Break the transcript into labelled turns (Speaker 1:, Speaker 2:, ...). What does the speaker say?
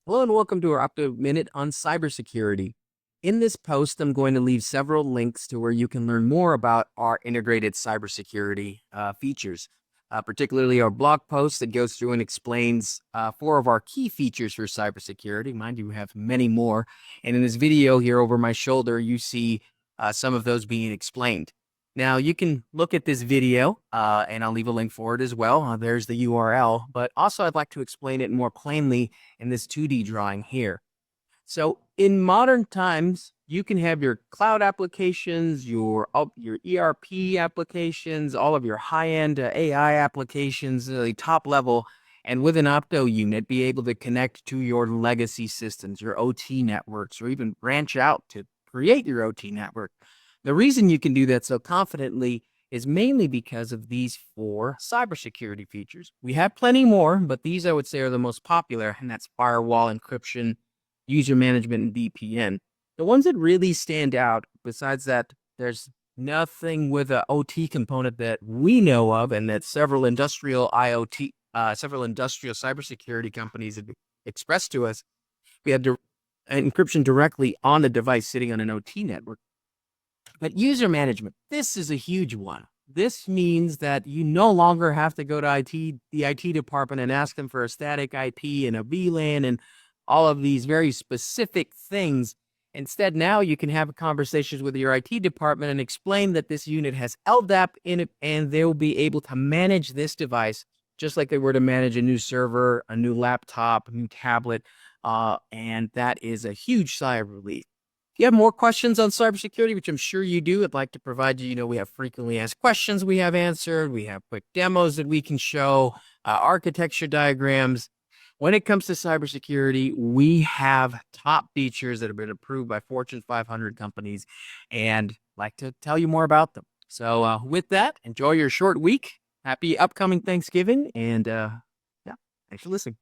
Speaker 1: Hello and welcome to our Opto Minute on cybersecurity. In this post, I'm going to leave several links to where you can learn more about our integrated cybersecurity features, particularly our blog post that goes through and explains 4 of our key features for cybersecurity. Mind you, we have many more. And in this video here over my shoulder, you see some of those being explained. Now, you can look at this video, and I'll leave a link for it as well. There's the URL, but also I'd like to explain it more plainly in this 2D drawing here. So in modern times, you can have your cloud applications, your ERP applications, all of your high-end AI applications, the top level, and with an Opto unit, be able to connect to your legacy systems, your OT networks, or even branch out to create your OT network. The reason you can do that so confidently is mainly because of these 4 cybersecurity features. We have plenty more, but these I would say are the most popular, and that's firewall, encryption, user management, and VPN. The ones that really stand out, besides that, there's nothing with an OT component that we know of, and that several industrial cybersecurity companies have expressed to us. We have encryption directly on the device sitting on an OT network. But user management, this is a huge one. This means that you no longer have to go to the IT department and ask them for a static IP and a VLAN and all of these very specific things. Instead, now you can have conversations with your IT department and explain that this unit has LDAP in it, and they'll be able to manage this device just like they were to manage a new server, a new laptop, a new tablet, and that is a huge sigh of relief. If you have more questions on cybersecurity, which I'm sure you do, I'd like to provide you. We have frequently asked questions we have answered. We have quick demos that we can show, architecture diagrams. When it comes to cybersecurity, we have top features that have been approved by Fortune 500 companies, and I'd like to tell you more about them. So with that, enjoy your short week. Happy upcoming Thanksgiving, and yeah, thanks for listening.